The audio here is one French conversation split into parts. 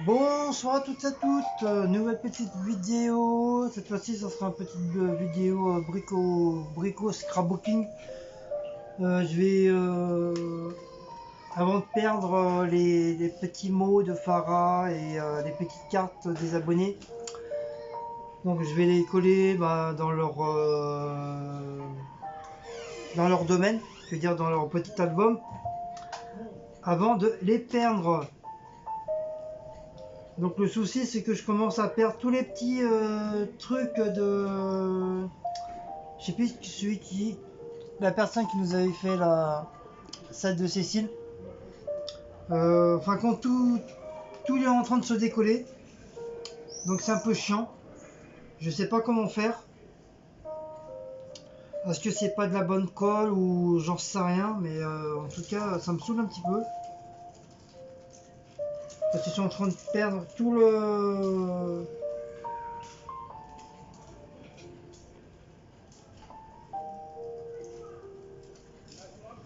Bonsoir à toutes et à toutes, nouvelle petite vidéo. Cette fois-ci, ça sera une petite vidéo brico scrapbooking. Je vais, avant de perdre les petits mots de Farah et les petites cartes des abonnés, donc je vais les coller dans leur domaine, je veux dire dans leur petit album, avant de les perdre. Donc le souci, c'est que je commence à perdre tous les petits trucs de... Je sais plus la personne qui nous avait fait la salle de Cécile. Enfin quand tout est en train de se décoller. Donc c'est un peu chiant. Je sais pas comment faire. Est-ce que c'est pas de la bonne colle ou j'en sais rien. Mais en tout cas, ça me saoule un petit peu. Parce que je suis en train de perdre tout le...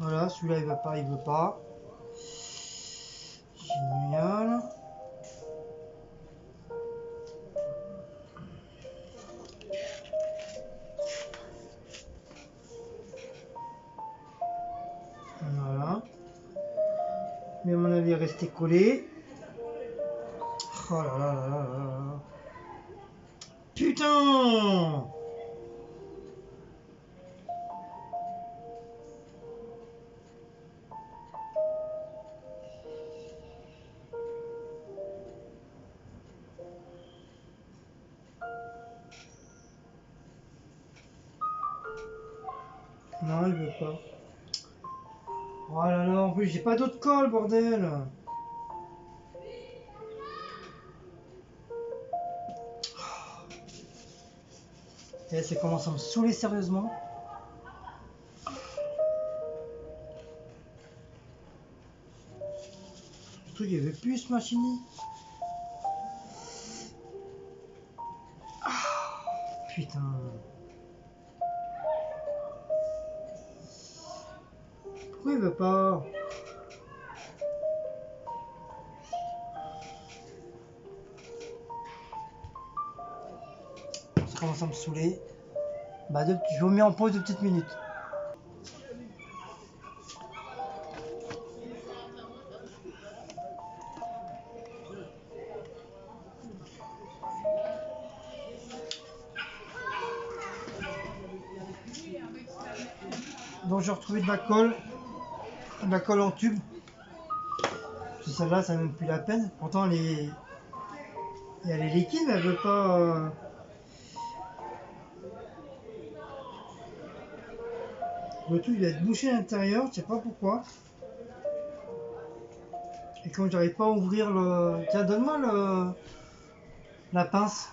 Voilà, celui-là il va pas, il veut pas. Génial. Voilà. Mais à mon avis, rester collé. Oh là là là là là. Putain! Non, il veut pas. Oh là là, en plus, j'ai pas d'autre colle, bordel! Et ça commence à me saouler sérieusement. Ce truc, il veut plus se machiner. Putain. Pourquoi il veut pas? Ça commence à me saouler. Bah, je vous mets en pause de petites minutes. Donc, j'ai retrouvé de la colle en tube. Celle-là, ça n'a même plus la peine. Pourtant, elle est liquide, mais elle veut pas. Le truc, il va être bouché à l'intérieur, je sais pas pourquoi. Et comme j'arrive pas à ouvrir le. Tiens, donne-moi la pince.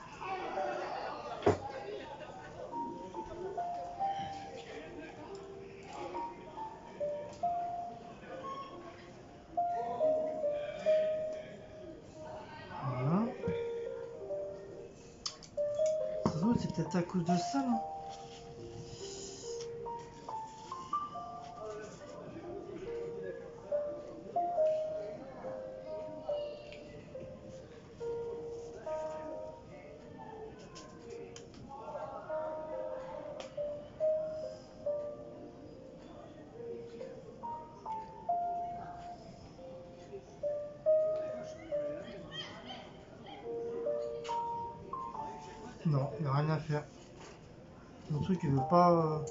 Voilà. C'est peut-être à cause de ça, là. Non, il n'y a rien à faire. Le truc, il veut pas.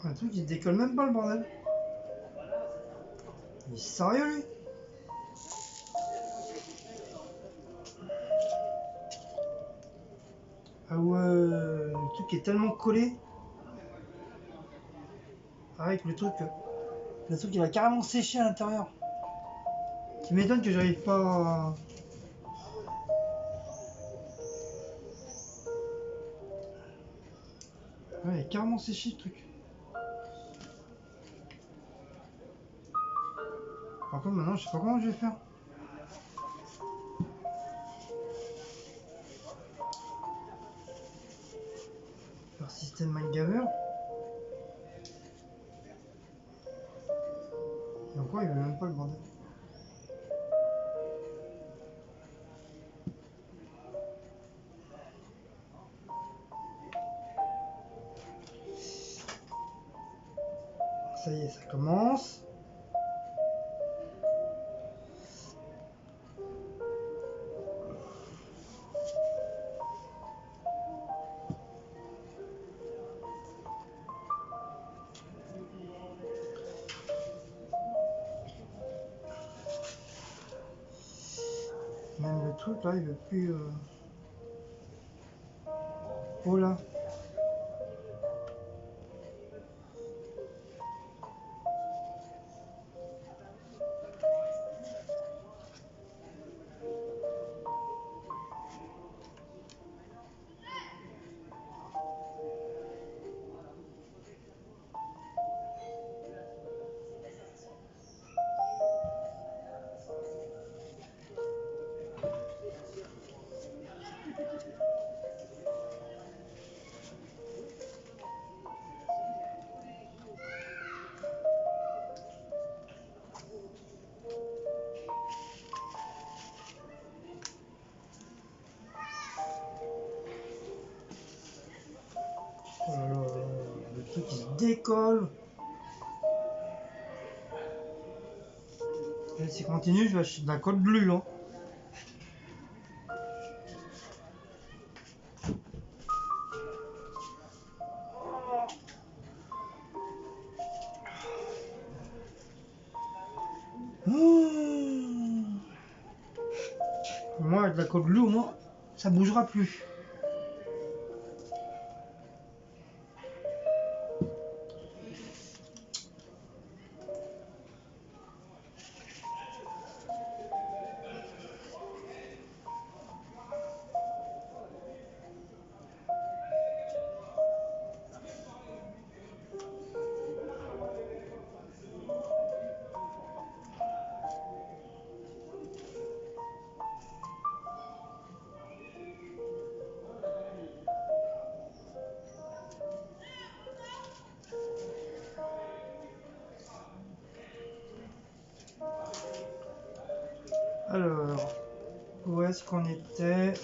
Le truc, il décolle même pas le bordel. Il est sérieux, lui? Ah ouais, le truc est tellement collé. Avec le truc il va carrément sécher à l'intérieur. Tu m'étonnes que j'arrive pas à... Ouais, il est carrément séché le truc. Par contre, maintenant, je sais pas comment je vais faire. système Mindgamer. Et encore, il veut même pas le bordel. Ça y est, ça commence. Même le truc là, il veut plus. Oh là. Oh là là, le truc il se décolle. Et si continue, je vais acheter de la colle bleue. Hein. Moi, avec la colle bleue, au moins, ça bougera plus. Alors, où est-ce qu'on était?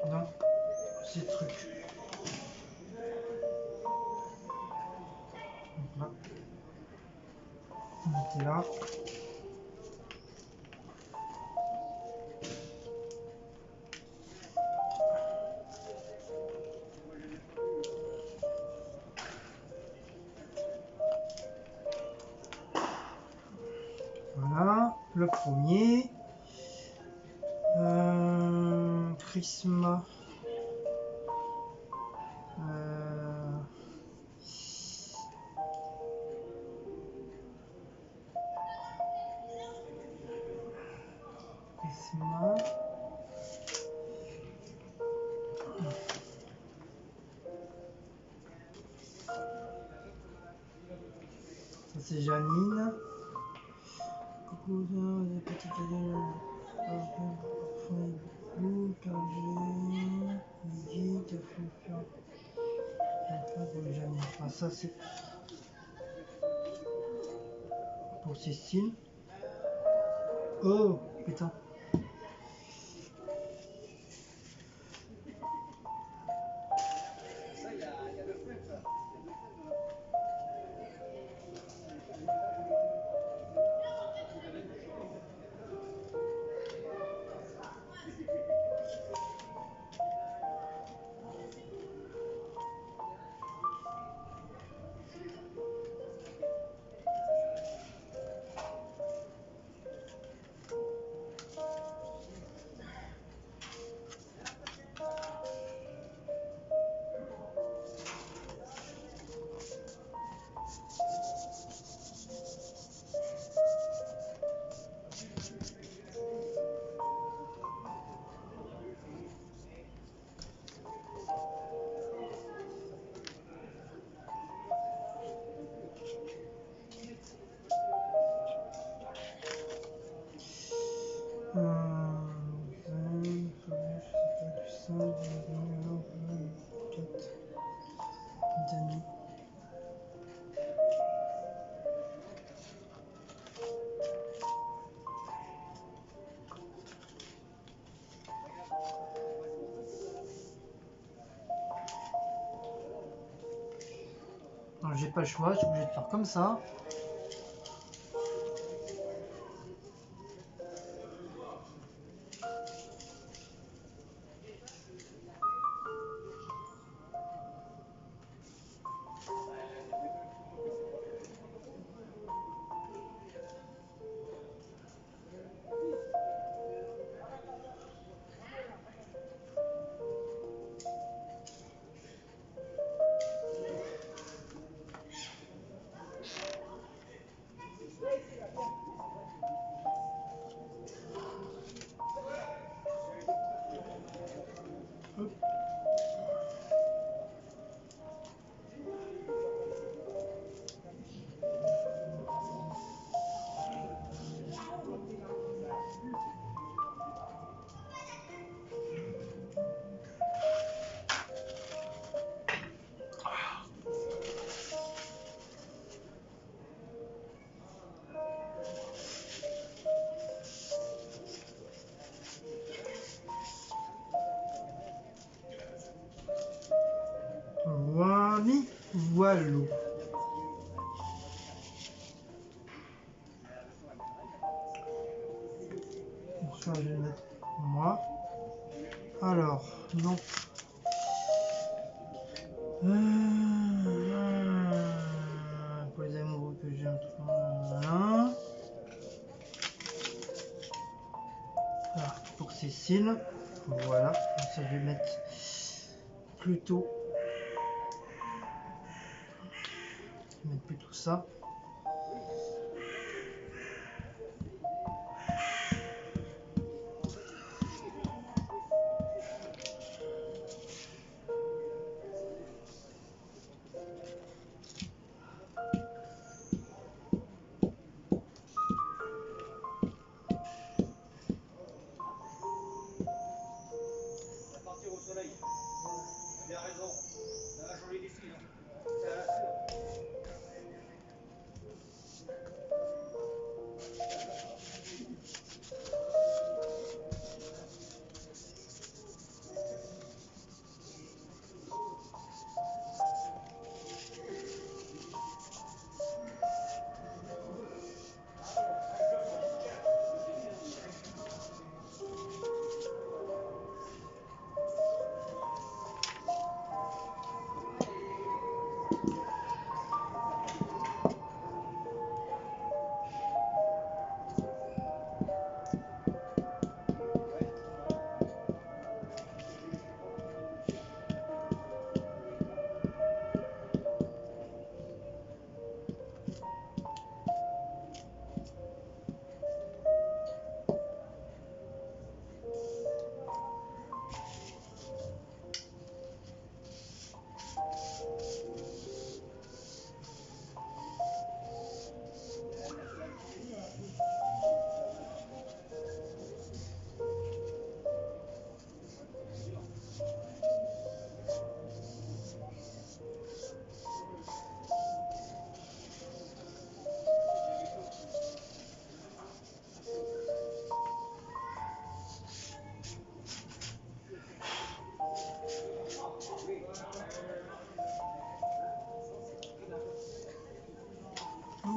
Non, ces trucs. Donc là, on était là. Voilà, le premier. Prisma. Prisma. Ça c'est Janine. Coucou, des petites ah, ça c'est pour Cécile. Oh putain. J'ai pas le choix, je suis obligé de faire comme ça. Voilà. Ça, je vais le mettre moi. Alors, donc. Pour les amoureux que j'aime. Voilà. Alors, pour Cécile. Voilà. Donc ça, je vais mettre plutôt. Je vais mettre plutôt ça.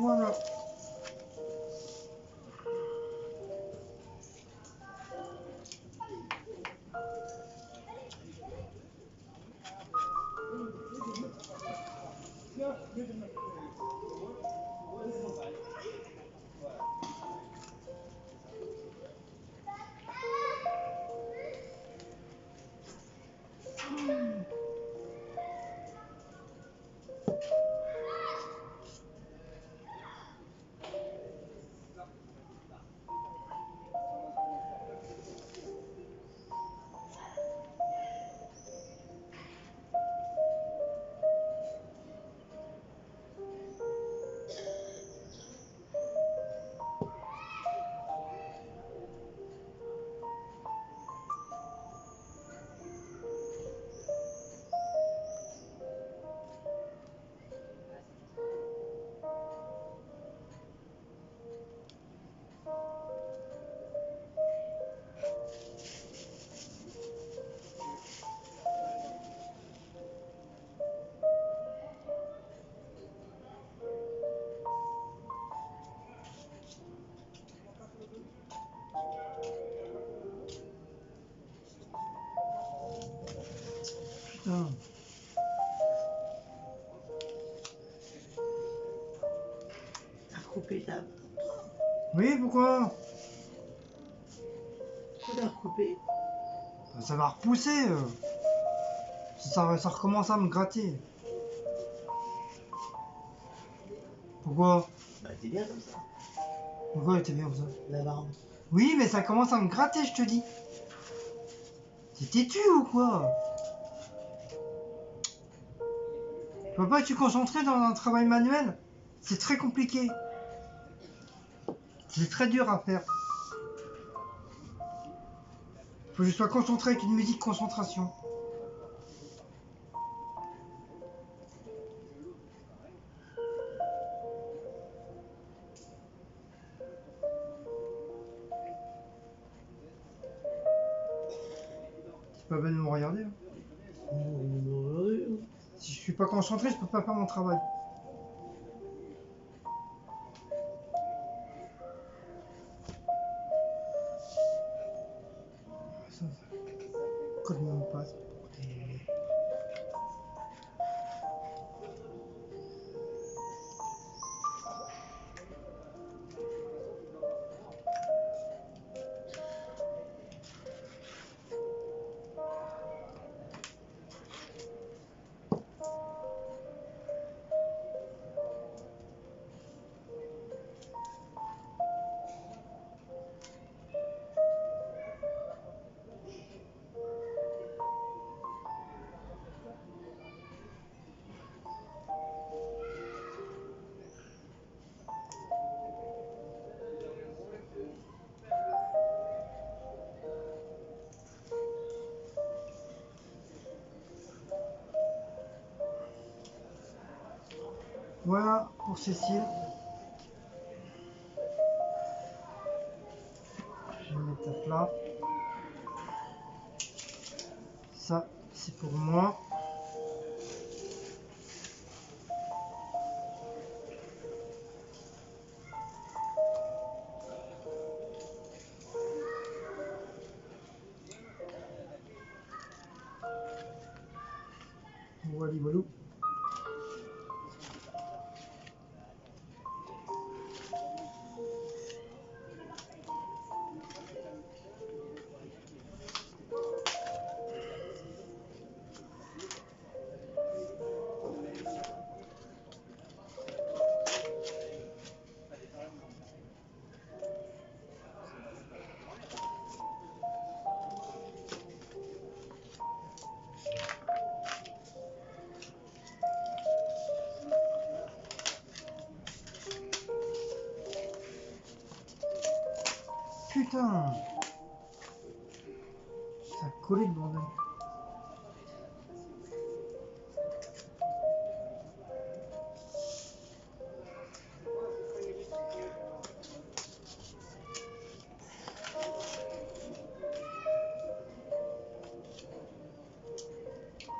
Voilà. Putain. T'as coupé ta... Oui, pourquoi? Tu l'as coupé. Ça va repousser. Ça recommence à me gratter. Pourquoi? Bah t'es bien comme ça. Pourquoi elle était bien comme ça? La barbe. Oui, mais ça commence à me gratter, je te dis. T'es têtu ou quoi? Tu peux pas te concentrer dans un travail manuel? C'est très compliqué. C'est très dur à faire. Faut que je sois concentré avec une musique concentration. C'est pas peine de me regarder. Hein. Si je suis pas concentré, je peux pas faire mon travail. Ça colle même pas. Voilà pour Cécile. Je vais mettre à plat. Ça, c'est pour moi. Voilà, voilà. Putain! Ça a collé le bordel.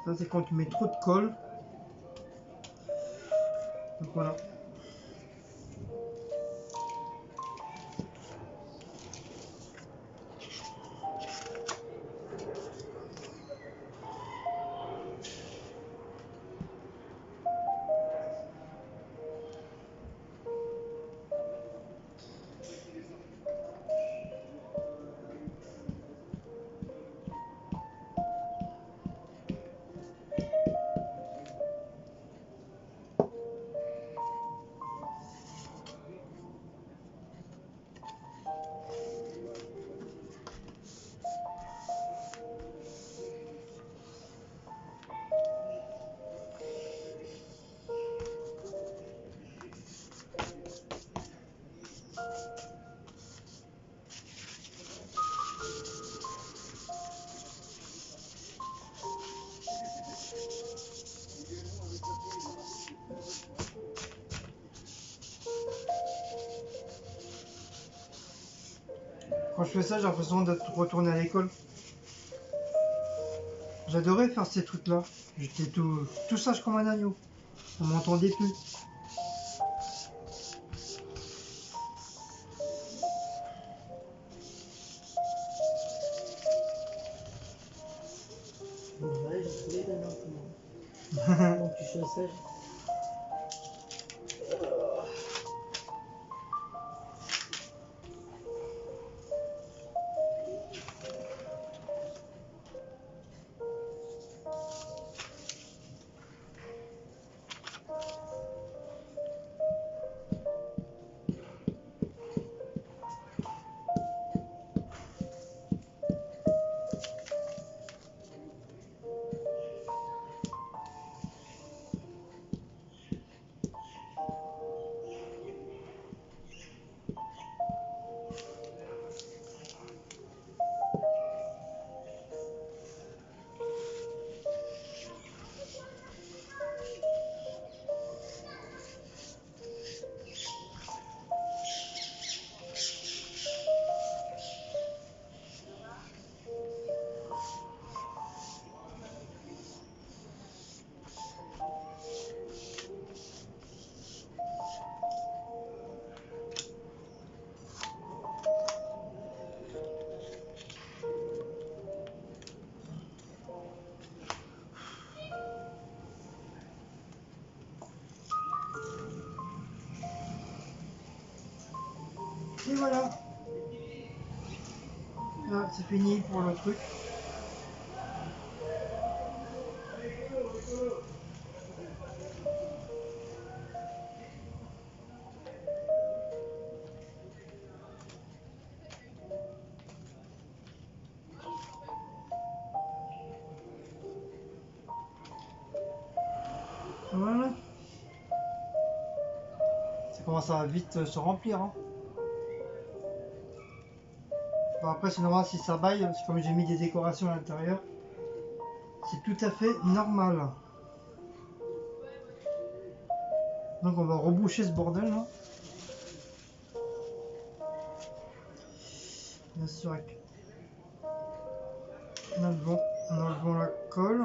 Ça, c'est quand tu mets trop de colle. Donc voilà. Quand je fais ça, j'ai l'impression d'être retourné à l'école. J'adorais faire ces trucs-là. J'étais tout sage comme un agneau. On m'entendait plus. Ouais, j'ai trouvé le nom. Donc tu chausses. Et voilà. Là, c'est fini pour le truc. Voilà. Ça commence à vite se remplir. Hein. Bon, après, c'est normal si ça baille, parce que comme j'ai mis des décorations à l'intérieur, c'est tout à fait normal. Donc on va reboucher ce bordel là. Bien sûr, avec en enlevant la colle.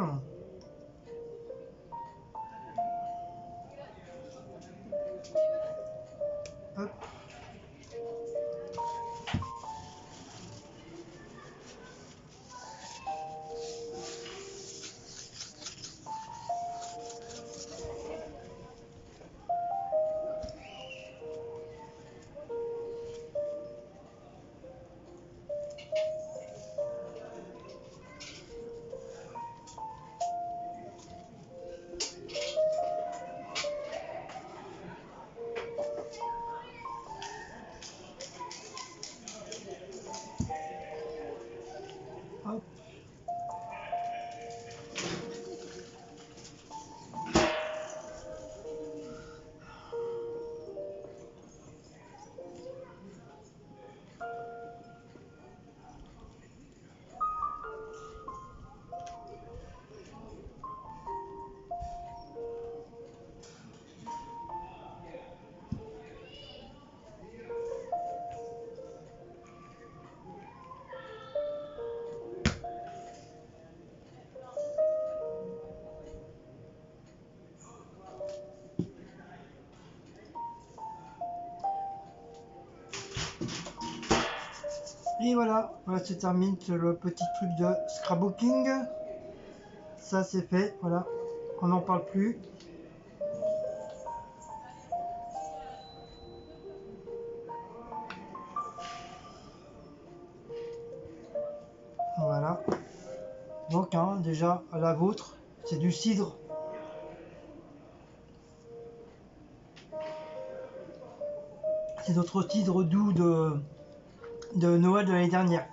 Hop. Hop. Et voilà, voilà se termine le petit truc de scrapbooking. Ça c'est fait, voilà, on n'en parle plus. Voilà. Donc hein, déjà à la vôtre, c'est du cidre. C'est notre cidre doux de Noël de l'année dernière.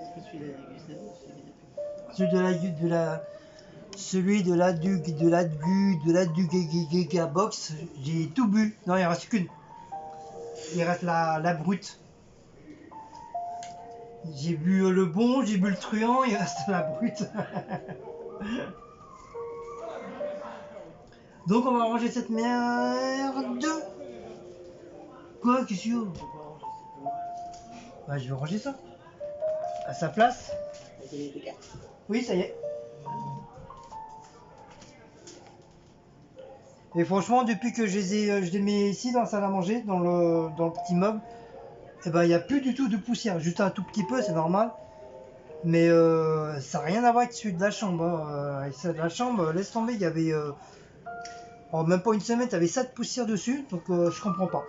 Est-ce que celui-là est Gustavo ou Celui de la Giga Box, j'ai tout bu. Non, il en reste qu'une. Il reste la brute. J'ai bu le bon, j'ai bu le truand, il reste la brute. Donc on va ranger cette merde. Quoi, qu'est-ce qu'il y a? Bah, je vais ranger ça. À sa place. Oui, ça y est. Et franchement, depuis que je les mets ici dans la salle à manger, dans le petit meuble, et ben il n'y a plus du tout de poussière. Juste un tout petit peu, c'est normal. Mais ça n'a rien à voir avec celui de la chambre. Hein. Avec celui de la chambre, laisse tomber, il y avait... même pas une semaine, tu avais ça de poussière dessus, donc je comprends pas.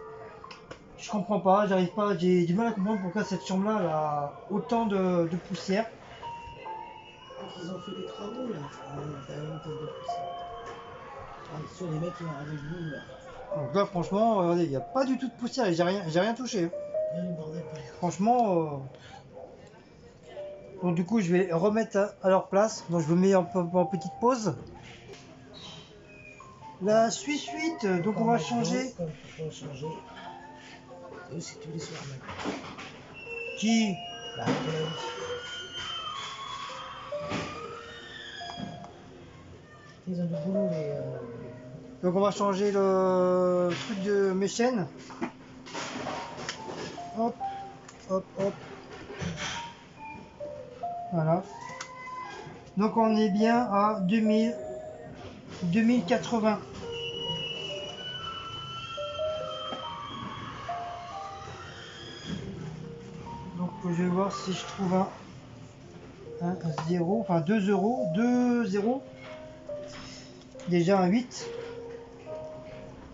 Je comprends pas, j'arrive pas, j'ai du mal à comprendre pourquoi cette chambre-là elle a autant de poussière. Ils ont fait des travaux là. T'as une tonne de poussière. Ah, sur les mecs qui ont avec nous là. Donc là, franchement, regardez, il n'y a pas du tout de poussière et j'ai rien touché. Il y a le bordel. Franchement, donc du coup, je vais remettre à leur place. Donc je me mets en petite pause. La suite, donc on va changer. On va changer. Et aussi tous les soirs même. Qui? Bah, ils ont du boulot les. Donc on va changer le truc de mes chaînes. Hop, hop, hop. Voilà. Donc on est bien à 2080. Donc je vais voir si je trouve un 0, enfin 2 euros, 2 0. Déjà un 8.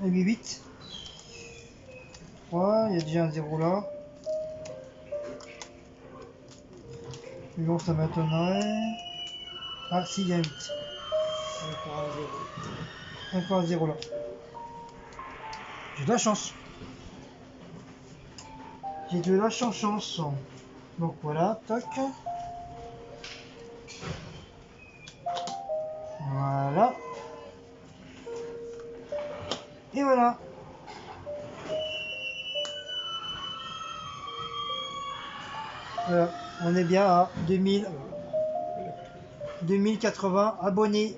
Un 8. 3, il y a déjà un 0 là. Mais bon, ça m'étonnerait. Ah si, il y a un 8. Encore un zéro. Encore un 0 là. J'ai de la chance. J'ai de la chance. Donc voilà, toc. Voilà. Et voilà. Voilà. On est bien à 2080 abonnés.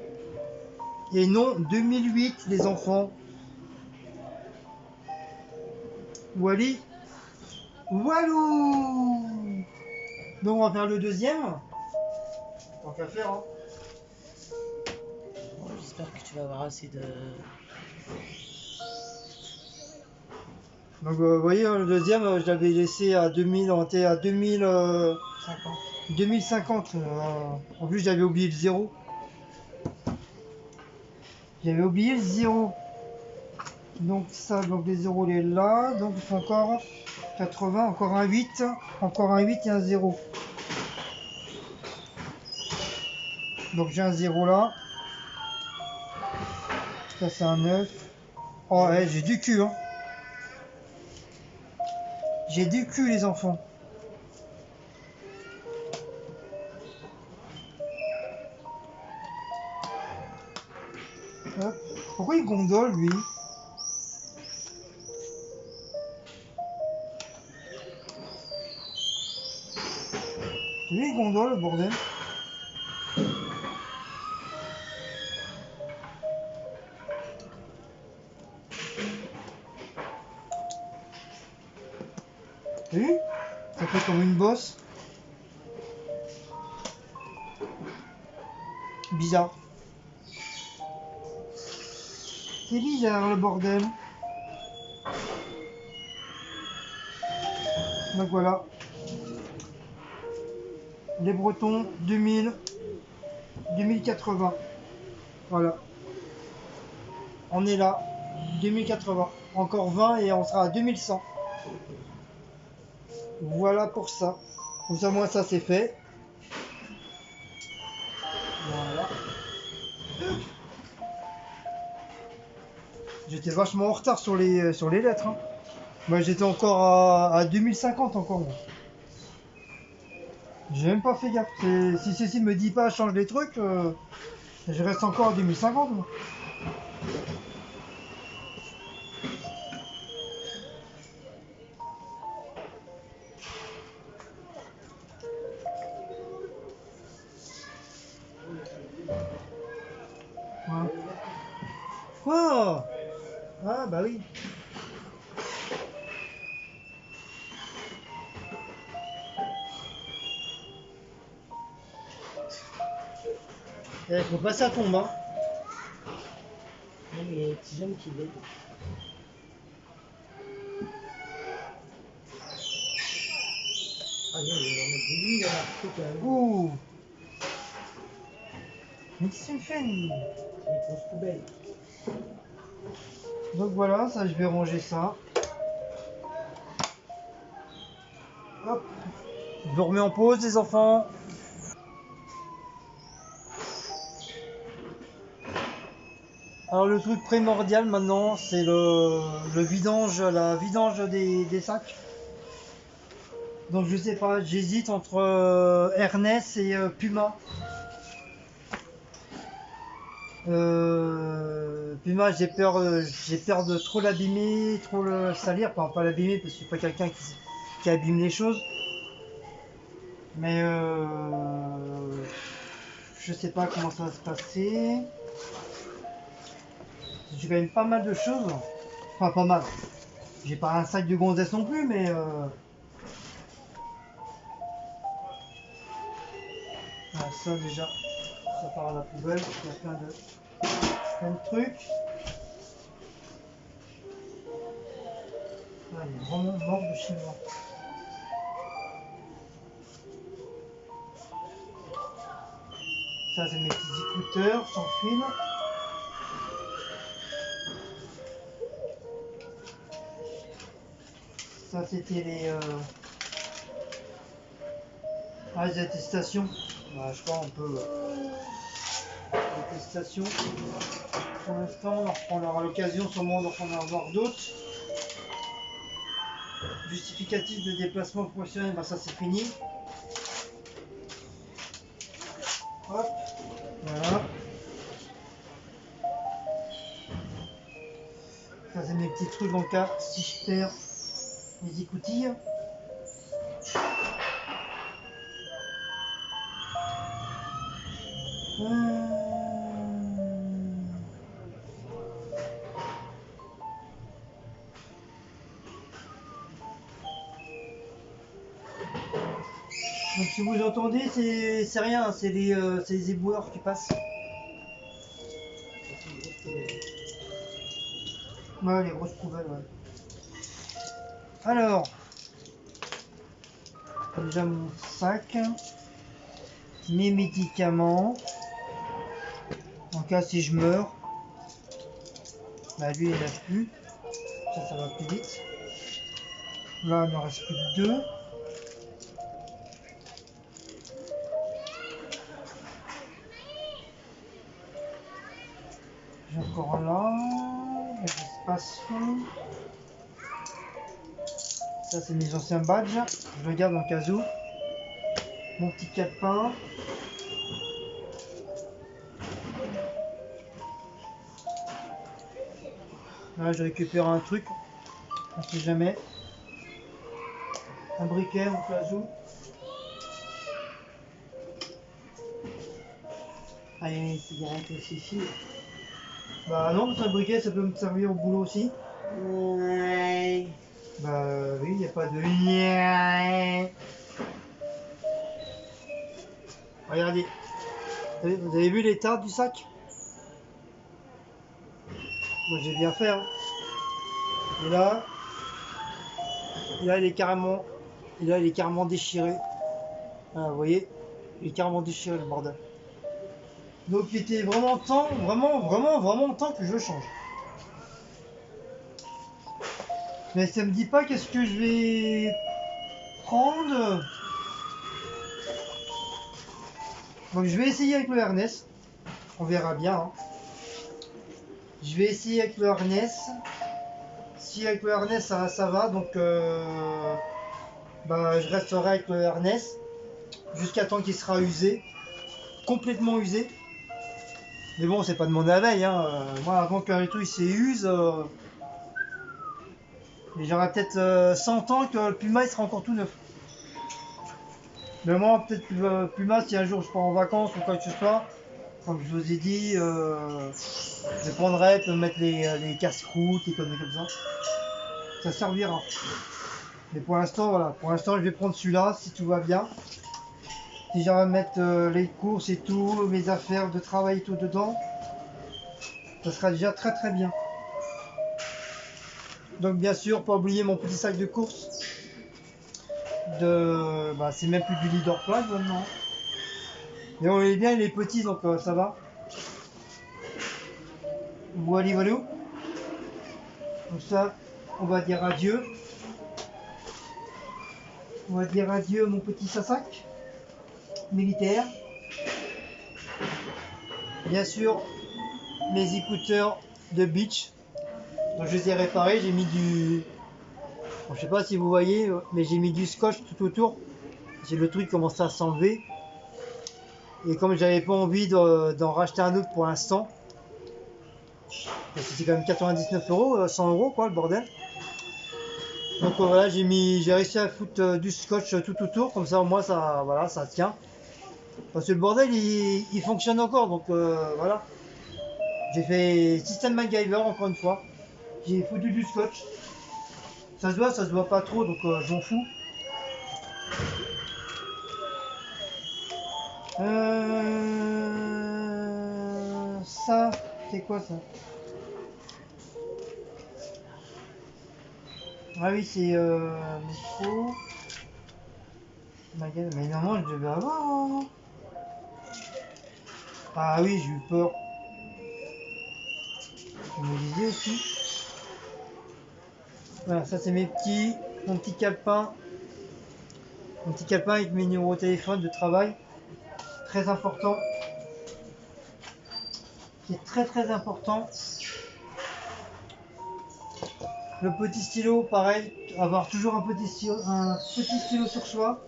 Et non 2008 les enfants. Wally. Walou. Donc on va faire le deuxième. On va faire hein. Bon, j'espère que tu vas avoir assez de. Donc vous voyez le deuxième je l'avais laissé à 2000, on était à 2050. En plus j'avais oublié le 0. J'avais oublié le 0. Donc ça, donc les 0 il est là. Donc il faut encore 80, encore un 8. Encore un 8 et un 0. Donc j'ai un 0 là. Ça c'est un 9. Oh ouais, j'ai du cul hein. J'ai du cul les enfants. Hop. Pourquoi il gondole lui? Tu vois il gondole le bordel. T'as vu? Ça fait comme une bosse. Bizarre. C'est bizarre le bordel. Donc voilà. Les Bretons 2080. Voilà. On est là. 2080. Encore 20 et on sera à 2100. Voilà pour ça. Comme ça, moi, ça c'est fait. Voilà. J'étais vachement en retard sur les lettres. Hein. Moi, j'étais encore à 2050 encore. Moi. J'ai même pas fait gaffe. Si Cécile me dit pas change les trucs, je reste encore à 2050. Moi. Voilà. Quoi? Ah bah oui. Faut pas ça tombe. Hein. Non, mais il y a des petits jeunes qui l'aident. Ah, il va en mettre des billes, là. Faut quand même. Ouh. Mais qu'est-ce que tu me fais? Une grosse poubelle. Donc voilà, ça je vais ranger ça. Hop. Je vous remets en pause les enfants. Alors le truc primordial maintenant c'est le vidange, la vidange des sacs. Donc je sais pas, j'hésite entre Ernest et Puma. Puma j'ai peur de trop l'abîmer, trop le salir, enfin pas l'abîmer parce que je suis pas quelqu'un qui abîme les choses. Mais je sais pas comment ça va se passer. J'ai quand même pas mal de choses. Enfin pas mal. J'ai pas un sac de gonzesse non plus, mais ah, ça déjà, ça part à la poubelle. Il y a plein de trucs. Ah, il est vraiment mort de chez moi. Ça c'est mes petits écouteurs sans fil. Ça c'était les attestations. Bah, je crois on peut attestations. Pour l'instant, on aura l'occasion sûrement d'en avoir d'autres. Justificatif de déplacement professionnel, bah ça c'est fini. Hop, voilà. Ça c'est mes petits trucs en cas si je perds mes écoutilles. Donc si vous entendez, c'est rien, c'est les éboueurs qui passent. Ouais, les grosses poubelles, ouais. Alors, déjà mon sac, mes médicaments, en cas si je meurs, bah lui il n'y en a plus, ça va plus vite. Là il ne reste plus que 2. J'ai encore là, l'espace. Ça c'est mes anciens badges, je le garde en cas où. Mon petit calepin. Là je récupère un truc, on sait jamais. Un briquet en cas où. Ah, il y a une cigarette aussi, fille. Bah non, parce qu'un briquet ça peut me servir au boulot aussi. Ouais. Bah oui, il n'y a pas de lien. Regardez. Vous avez vu l'état du sac? Moi j'ai bien fait. Hein. Et là il est carrément. Et là il est carrément déchiré. Ah, vous voyez? Il est carrément déchiré le bordel. Donc il était vraiment temps, vraiment temps que je le change. Mais ça me dit pas qu'est-ce que je vais prendre. Donc je vais essayer avec le harness. On verra bien. Hein. Je vais essayer avec le harness. Si avec le harness ça va, donc bah, je resterai avec le harness jusqu'à temps qu'il sera usé, complètement usé. Mais bon, c'est pas de mon abeille. Hein. Moi, avant qu'un et tout il s'use, j'aurai peut-être 100 ans que le Puma il sera encore tout neuf. Mais moi, peut-être Puma, si un jour je pars en vacances ou quoi que ce soit, comme je vous ai dit, je prendrai, peut mettre les casse-croûtes et conneries comme ça. Ça servira. Mais pour l'instant, voilà. Pour l'instant, je vais prendre celui-là si tout va bien. Si j'arrive à mettre les courses et tout, mes affaires de travail et tout dedans, ça sera déjà très très bien. Donc bien sûr, pas oublier mon petit sac de courses. de... Bah, c'est même plus du leader plate maintenant. Mais on est bien, il est petit, donc ça va. Voilà, voilà. Comme ça, on va dire adieu. On va dire adieu mon petit Sassak militaire. Bien sûr, mes écouteurs de Beach. Donc je les ai réparés, j'ai mis du... Bon, je sais pas si vous voyez, mais j'ai mis du scotch tout autour. J'ai le truc commencé à s'enlever. Et comme j'avais pas envie d'en racheter un autre pour l'instant, parce que c'est quand même 99 euros, 100 euros quoi le bordel. Donc voilà, j'ai réussi à foutre du scotch tout autour, comme ça au moins ça, voilà, ça tient. Parce que le bordel il fonctionne encore, donc voilà. J'ai fait système MacGyver encore une fois. J'ai foutu du scotch. Ça se voit pas trop, donc j'en fous. Ça, c'est quoi ça? Ah oui, c'est micro. Mais normalement je devais avoir. Hein. Ah oui, j'ai eu peur. Je me disais aussi. Voilà, ça c'est mon petit calepin. Mon petit calepin avec mes numéros de téléphone de travail. Très important. C'est très important. Le petit stylo, pareil, avoir toujours un petit stylo sur soi,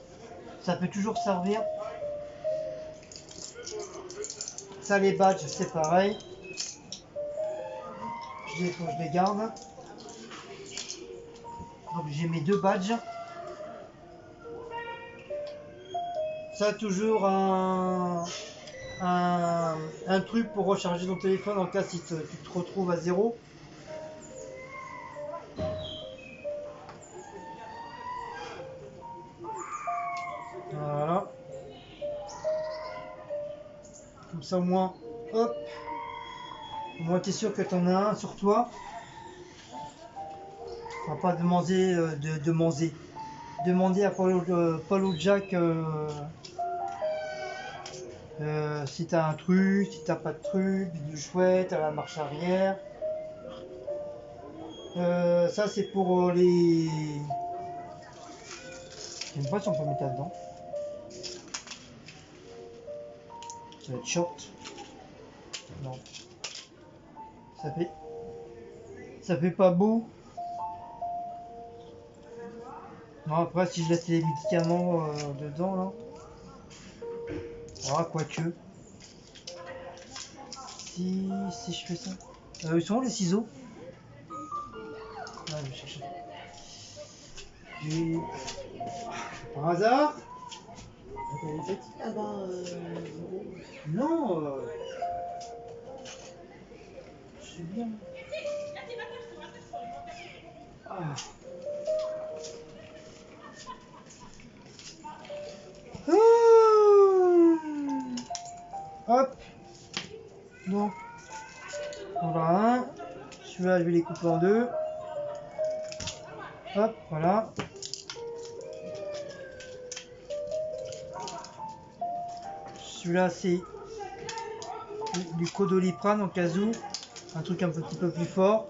ça peut toujours servir. Ça, les badges, c'est pareil. Je les garde. Donc j'ai mes 2 badges. Ça, toujours un truc pour recharger ton téléphone en cas si tu te retrouves à zéro. Voilà. Comme ça au moins, hop. Au moins tu es sûr que tu en as un sur toi. On va pas demander demander à Paul ou Jack si t'as un truc, si t'as pas de truc, du chouette, à la marche arrière. Ça c'est pour les... Je sais pas si on peut mettre là-dedans. Ça va être short. Non. Ça fait pas beau. Non, après si je laisse les médicaments dedans là. Ah, quoique. Si je fais ça. Ils sont où les ciseaux? Ah, je vais chercher. J'ai... Par hasard? T'as les petites là-bas, Non, c'est bien. Ah. Hop. Donc, voilà un. Celui-là, je vais les couper en 2. Hop, voilà. Celui-là, c'est du Codoliprane en cas où. Un truc un petit peu plus fort.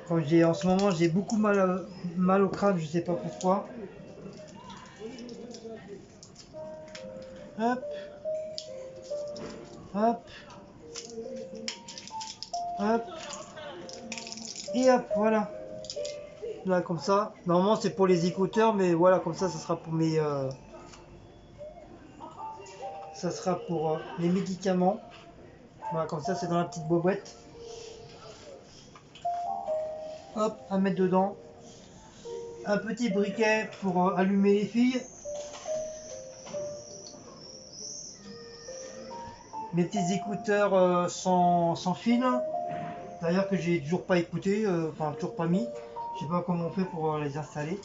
En ce moment, j'ai beaucoup mal au crâne, je sais pas pourquoi. Hop. Hop. Hop. Et hop, voilà. Là, comme ça. Normalement, c'est pour les écouteurs, mais voilà, comme ça sera pour mes... ça sera pour les médicaments. Voilà, comme ça, c'est dans la petite boîte. Hop, à mettre dedans. Un petit briquet pour allumer les filles. Mes petits écouteurs sans fil. D'ailleurs que j'ai toujours pas écouté, enfin toujours pas mis. Je sais pas comment on fait pour les installer.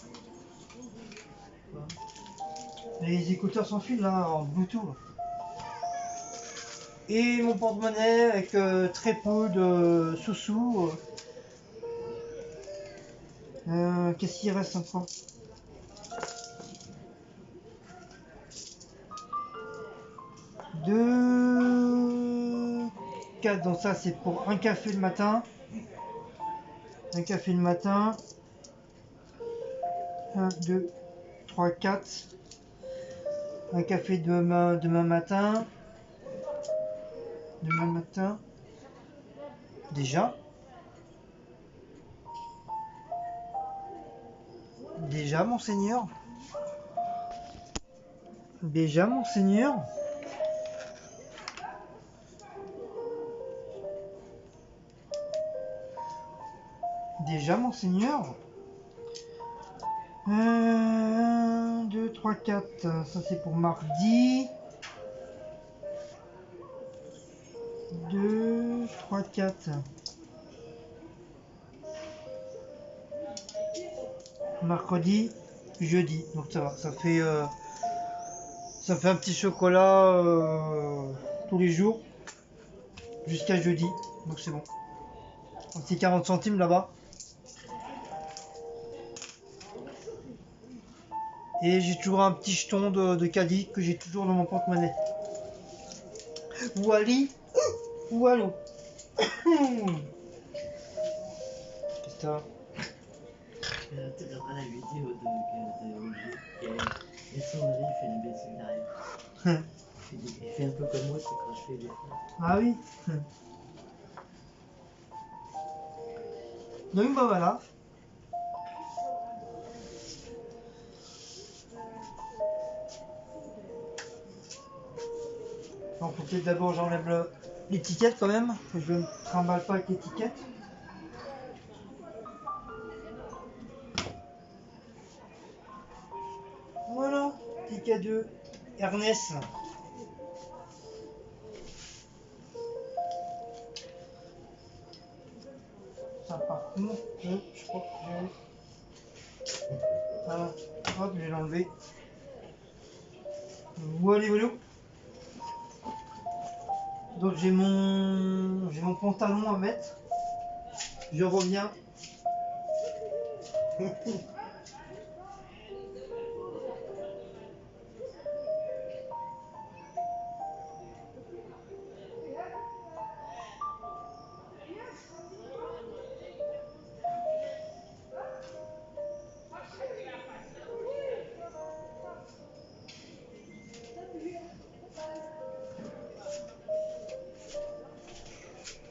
Les écouteurs sans fil là, en Bluetooth. Et mon porte-monnaie avec très peu de sous-sous. Qu'est-ce qu'il reste encore? 4, donc ça c'est pour un café le matin. Un café le matin. 1, 2, 3, 4. Un café demain matin. Demain matin. Déjà. Déjà, monseigneur. Déjà, monseigneur. Déjà, monseigneur. 1, 2, 3, 4. Ça, c'est pour mardi. 2, 3, 4. Mercredi, jeudi. Donc ça va. Ça fait un petit chocolat tous les jours. Jusqu'à jeudi. Donc c'est bon. C'est 40 centimes là-bas. Et j'ai toujours un petit jeton de caddie que j'ai toujours dans mon porte-monnaie. Wally, Wallo. Qu'est-ce que t'as? Tu regarderas la vidéo de Roger. Et son mari fait l'imbécile derrière. Il fait un peu comme moi, c'est quand je fais des fois. Ah oui. Donc bah voilà. Bon, faut peut-être d'abord j'enlève l'étiquette quand même. Que je ne me trimballe pas avec l'étiquette. Voilà. Ticket 2. Ernest. Ça par contre, je crois que j'ai... Voilà. Hop, je vais l'enlever. Voilà, voilà. Donc j'ai mon pantalon à mettre. Je reviens.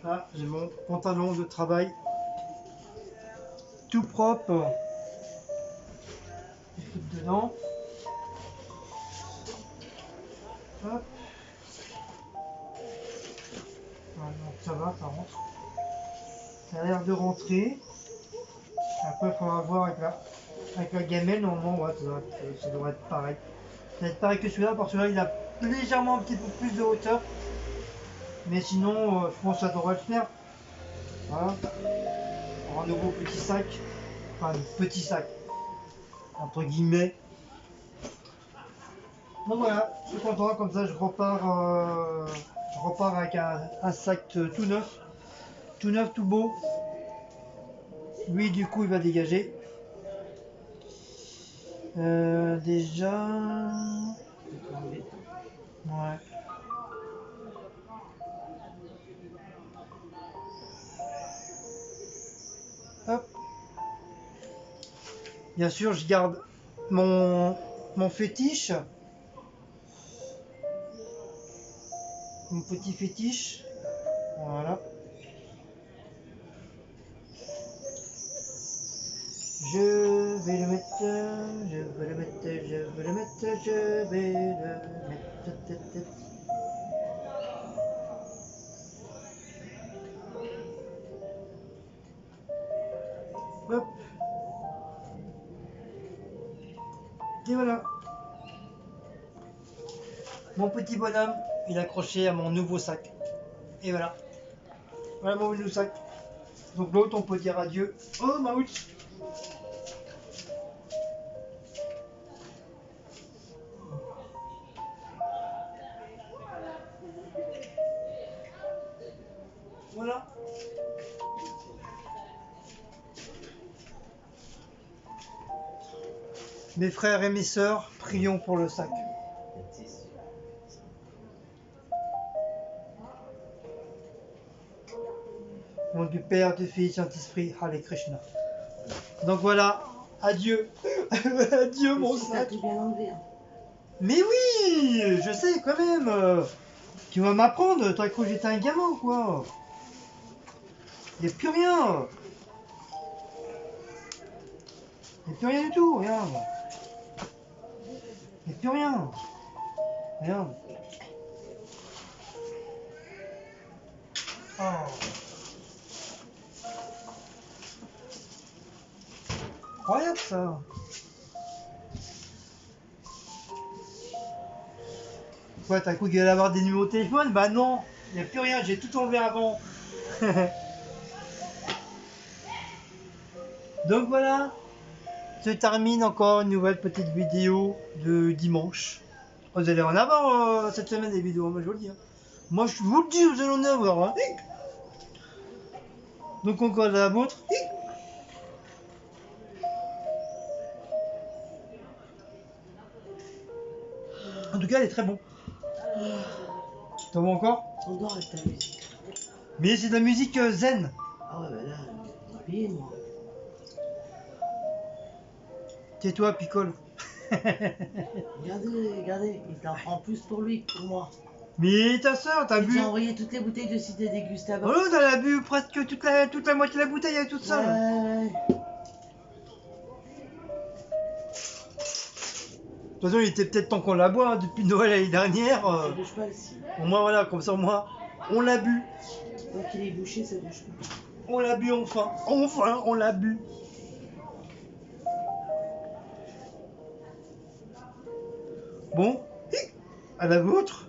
Là, j'ai mon pantalon de travail tout propre. Je fous dedans. Hop. Voilà, donc ça va, ça rentre. Ça a l'air de rentrer. Après, il faudra voir avec la gamelle. Normalement, ouais, ça devrait être pareil. Ça va être pareil que celui-là, parce que celui-là, il a légèrement un petit peu plus de hauteur. Mais sinon, je pense que ça devrait le faire. Voilà. Pour un nouveau petit sac. Enfin, petit sac. Entre guillemets. Donc voilà, je suis content, comme ça je repars avec un sac tout neuf, tout beau. Lui du coup il va dégager. Déjà... Ouais. Hop. Bien sûr je garde mon fétiche. Mon petit fétiche. Voilà. Je vais le mettre, je vais le mettre, je vais le mettre, je vais le mettre. Hop. Et voilà. Mon petit bonhomme, il est accroché à mon nouveau sac. Et voilà. Voilà mon nouveau sac. Donc l'autre, on peut dire adieu. Oh, Maouch. Voilà. Mes frères et mes sœurs, prions pour le sac. Au nom du Père, du Fils, du Saint-Esprit, Hare Krishna. Donc voilà, adieu. Adieu mon Si t'as sac. tout bien enlevé. Hein. Mais oui, je sais quand même. Tu vas m'apprendre, t'as cru que j'étais un gamin ou quoi? Y'a plus rien. Y'a plus rien du tout, regarde. Y'a plus rien. Regarde. Oh. Incroyable ça. Quoi, t'as cru qu'il allait avoir des numéros de téléphone? Bah non, y a plus rien, j'ai tout enlevé avant. Donc voilà, se termine encore une nouvelle petite vidéo de dimanche. Vous allez en avoir cette semaine des vidéos, moi je vous le dis. Hein. Moi je vous le dis, vous allez en avoir. Hein. Donc encore la vôtre. En tout cas, elle est très bon. T'en vois encore? On dort avec ta musique. Mais c'est de la musique zen. Ah ouais, bah là, j'ai payé moi. Tais-toi, picole. Regardez, il en prend plus pour lui que pour moi. Mais ta soeur, t'as Il bu. t'a envoyé toutes les bouteilles de Cité des Gustave. Oh, t'en as bu presque toute la moitié de la bouteille, elle est toute seule. Ouais. De toute façon, il était peut-être temps qu'on la boit hein, depuis Noël l'année dernière. Ça bouge pas ici. Au moins, voilà, comme ça, au moins, on l'a bu. Tant qu'il est bouché, ça bouge pas. On l'a bu enfin. Enfin, on l'a bu. Bon, à la vôtre.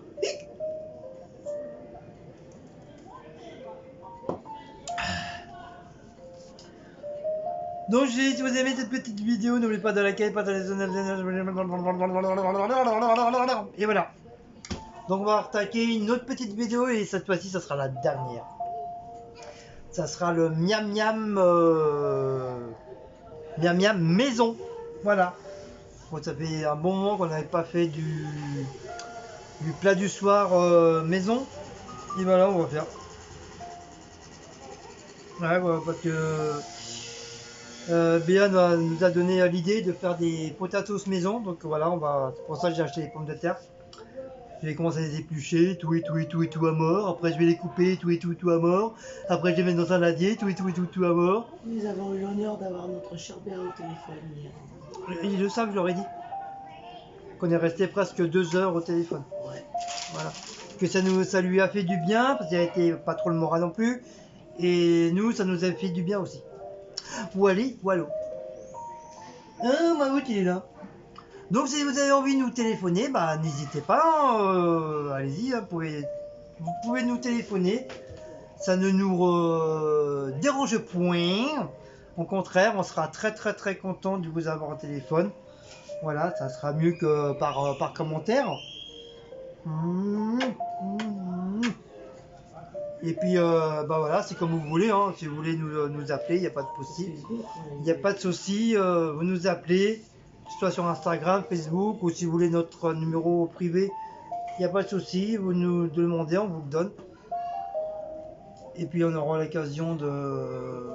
Donc, si vous aimez cette petite vidéo, n'oubliez pas de liker, partager les zones. Et voilà. Donc, on va attaquer une autre petite vidéo et cette fois-ci, ça sera la dernière. Ça sera le miam miam miam miam maison. Voilà. Bon, ça fait un bon moment qu'on n'avait pas fait du plat du soir maison. Et voilà, on va faire. Ouais, voilà, parce que Béa nous a donné l'idée de faire des potatoes maison. Donc voilà, c'est pour ça que j'ai acheté les pommes de terre. Je vais commencer à les éplucher, tout à mort. Après, je vais les couper, tout à mort. Après, je les mets dans un saladier, tout à mort. Nous avons eu l'honneur d'avoir notre cher Béa au téléphone hier. Ils le savent, je leur ai dit. Qu'on est resté presque 2 heures au téléphone. Ouais. Voilà. Que ça lui a fait du bien, parce qu'il a été pas trop le moral non plus. Et nous, ça nous a fait du bien aussi. Wally, wallo. Ah, Mahout, il est là. Donc si vous avez envie de nous téléphoner, bah n'hésitez pas, allez-y, hein, vous pouvez nous téléphoner, ça ne nous dérange point, au contraire, on sera très content de vous avoir au téléphone, voilà, ça sera mieux que par commentaire. Et puis bah voilà, c'est comme vous voulez, hein, si vous voulez nous appeler, il n'y a pas de souci, vous nous appelez. Soit sur Instagram, Facebook, ou si vous voulez notre numéro privé, il n'y a pas de souci, vous nous demandez, on vous le donne. Et puis on aura l'occasion de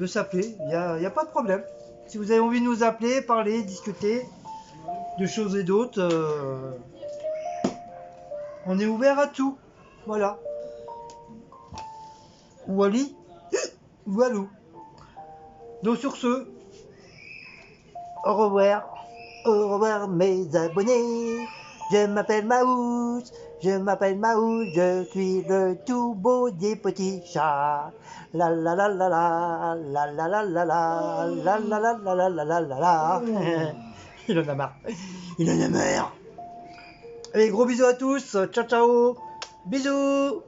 s'appeler, il n'y a pas de problème. Si vous avez envie de nous appeler, parler, discuter de choses et d'autres, on est ouvert à tout. Voilà. Wally, walou. Donc sur ce, au revoir mes abonnés. Je m'appelle Mahout, je suis le tout beau des petits chats. La la la la la, la la la la la, la la la la la la la la. Il en a marre, il en a marre. Allez, gros bisous à tous, ciao ciao, bisous.